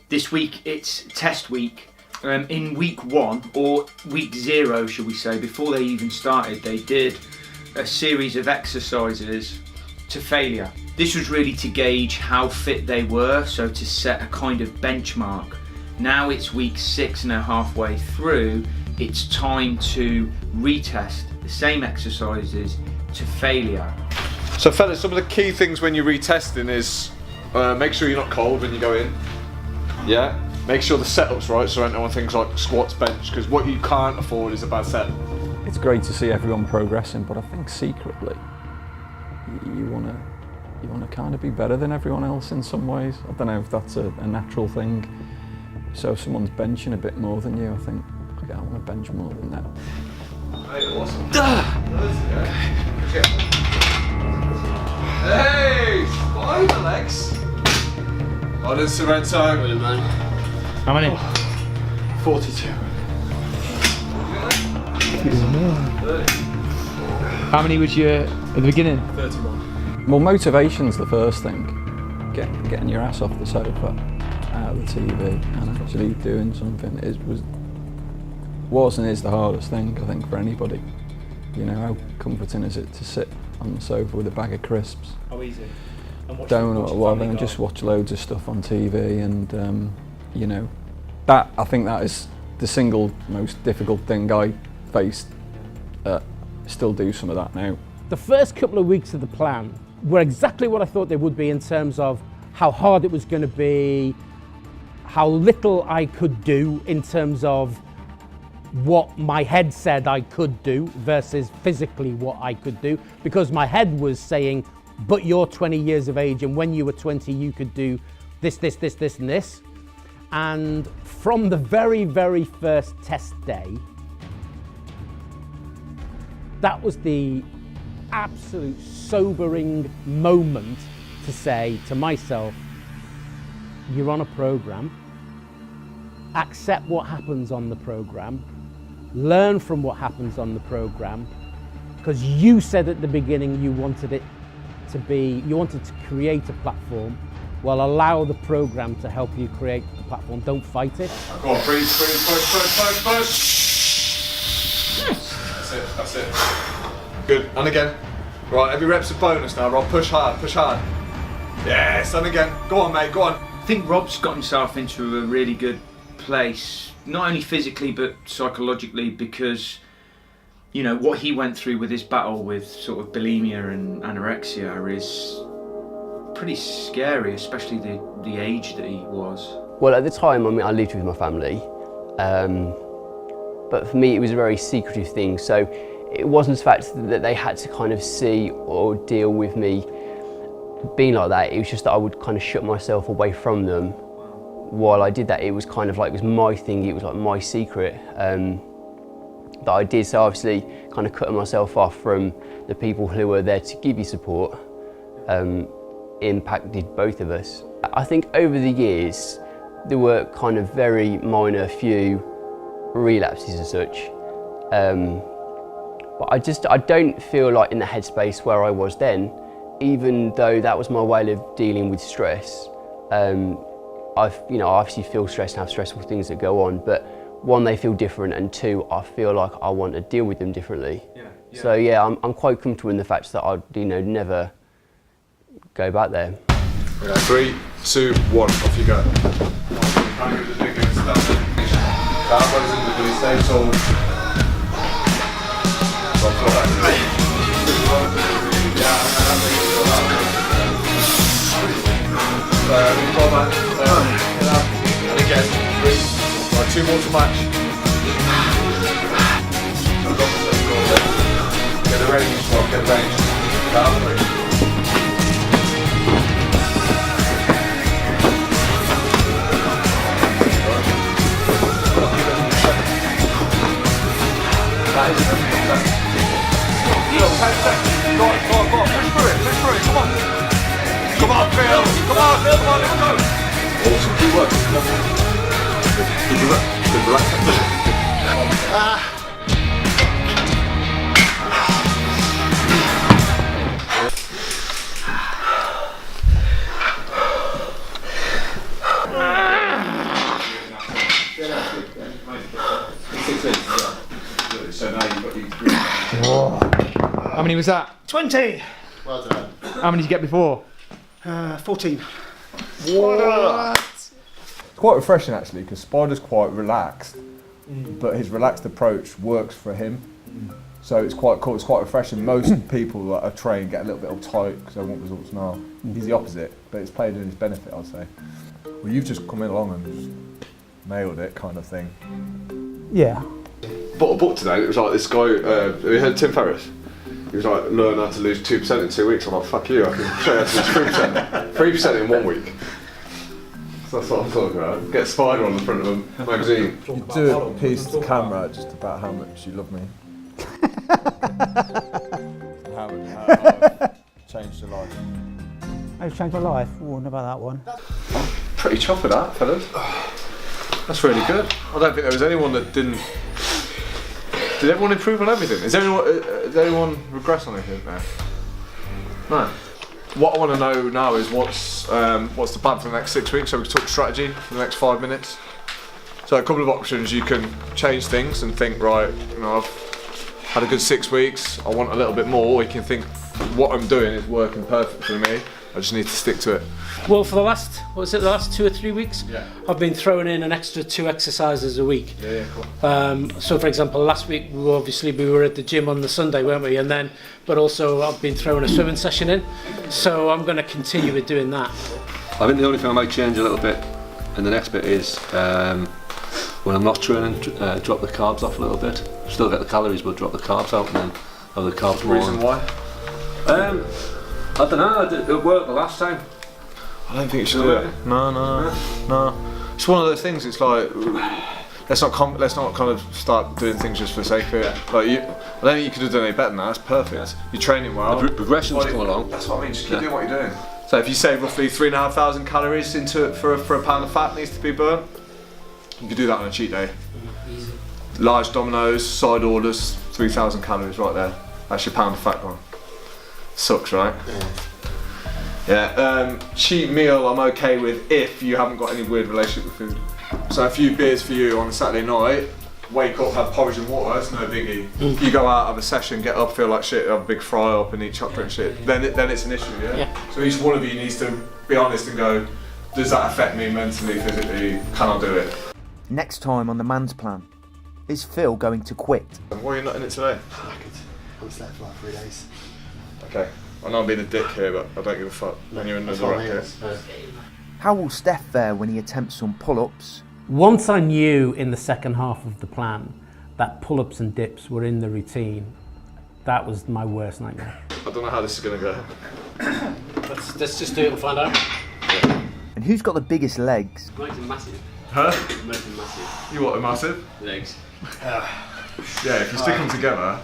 This week it's test week. In week 1, or week 0 shall we say, before they even started, they did a series of exercises to failure. This was really to gauge how fit they were, so to set a kind of benchmark. Now it's week 6 and a halfway through, it's time to retest the same exercises to failure. So fellas, some of the key things when you're retesting is make sure you're not cold when you go in. Yeah? Make sure the setup's right, so I don't know on things like squats, bench, because what you can't afford is a bad set. It's great to see everyone progressing, but I think secretly you want to kind of be better than everyone else in some ways. I don't know if that's a natural thing. So if someone's benching a bit more than you, I think, okay, I want to bench more than them. Hey, awesome. Hey, fine, Alex. On in Sorrento. Good man. How many? 42. How many was you at the beginning? 31. Well, motivation's the first thing. Getting your ass off the sofa, out of the TV, and actually doing something was and is the hardest thing, I think, for anybody. You know, how comforting is it to sit on the sofa with a bag of crisps? How easy? Donut or whatever, and just watch loads of stuff on TV, and you know, I think that is the single most difficult thing I faced. Still do some of that now. The first couple of weeks of the plan were exactly what I thought they would be in terms of how hard it was going to be, how little I could do in terms of what my head said I could do versus physically what I could do, because my head was saying, but you're 20 years of age and when you were 20 you could do this, this, this, this and this. And from the very, very first test day, that was the absolute sobering moment to say to myself, you're on a program, accept what happens on the program, learn from what happens on the program, because you said at the beginning you wanted to create a platform. Well, allow the program to help you create the platform. Don't fight it. Go on, breathe, push. That's it. Good, and again. Right, every rep's a bonus now, Rob. Push hard. Yes, and again. Go on, mate, go on. I think Rob's got himself into a really good place, not only physically but psychologically, because you know what he went through with his battle with sort of bulimia and anorexia is pretty scary, especially the age that he was. Well, at the time, I mean, I lived with my family, but for me it was a very secretive thing, so it wasn't the fact that they had to kind of see or deal with me being like that. It was just that I would kind of shut myself away from them. While I did that, it was kind of like, it was my thing, it was like my secret that I did. So obviously kind of cutting myself off from the people who were there to give you support impacted both of us. I think over the years there were kind of very minor few relapses as such, but I don't feel like in the headspace where I was then, even though that was my way of dealing with stress. I obviously feel stressed and have stressful things that go on, but one, they feel different, and two, I feel like I want to deal with them differently. Yeah. So yeah, I'm quite comfortable in the fact that I'd never go back there. Yeah, 3, 2, 1, off you go. And again, 3. Right, 2 more to match. Get the range, Rob, get the range. Down 3. Go on, push through it, come on. Come on, Phil, let's go. Awesome, good work, come on. Good work, relax. many was that? 20. Well done. How many did you get before? 14. It's quite refreshing actually, because Spider's quite relaxed, but his relaxed approach works for him. So it's quite cool, it's quite refreshing. Most people that are trained get a little bit uptight because they want results now. He's the opposite, but it's played in his benefit, I'd say. Well, you've just come in along and just nailed it, kind of thing. Yeah. Bought a book today. It was like this guy. Have you heard of Tim Ferriss? He was like, learn how to lose 2% in 2 weeks. I'm like, fuck you, I can show you how to lose 3%. 3% in 1 week. So that's what I'm talking about. Get Spider on the front of a magazine. You do a piece to camera just about how much you love me. how I've changed your life. I've changed my life. Oh, know about that one. Pretty chuffed with that, fellas. That's really good. I don't think there was anyone that didn't. Did everyone improve on everything? Did anyone regress on anything there? No. What I want to know now is what's the plan for the next 6 weeks, so we can talk strategy for the next 5 minutes. So a couple of options, you can change things and think, right, you know, I've had a good 6 weeks, I want a little bit more, or you can think, what I'm doing is working perfect for me, I just need to stick to it. Well, for the last 2 or 3 weeks, Yeah. I've been throwing in an extra 2 exercises a week. Yeah, cool. So, for example, last week we were at the gym on the Sunday, weren't we? But also I've been throwing a swimming session in. So I'm going to continue with doing that. I think the only thing I might change a little bit in the next bit is when I'm not training, drop the carbs off a little bit. Still get the calories, but drop the carbs out and then have the carbs more. Reason why? I don't know. It worked the last time. I don't think you should do it. No. It's one of those things. It's like let's not kind of start doing things just for the sake of it. Like I don't think you could have done any better than that. That's perfect. You're training well. The progression's come along. That's what I mean. Just keep doing what you're doing. So if you say roughly 3,500 calories into it for a pound of fat needs to be burnt, you could do that on a cheat day. Easy. Large Dominoes, side orders, 3,000 calories right there. That's your pound of fat gone. Sucks, right? Yeah. Cheat meal I'm okay with if you haven't got any weird relationship with food. So a few beers for you on a Saturday night, wake up, have porridge and water, it's no biggie. You go out, have a session, get up, feel like shit, have a big fry up and eat chocolate and shit, then it's an issue, yeah? So each one of you needs to be honest and go, does that affect me mentally, physically, can I do it? Next time on the Man's Plan, is Phil going to quit? Why are you not in it today? I'm slept for like 3 days. Okay, I know I'm being a dick here, but I don't give a fuck. When you're in the right here. How will Steph fare when he attempts some pull-ups? Once I knew in the second half of the plan that pull-ups and dips were in the routine, that was my worst nightmare. I don't know how this is going to go. Let's just do it and find out. And who's got the biggest legs? Mine's massive. Huh? Mine's massive. You want a massive? Legs. Yeah, if you stick them together.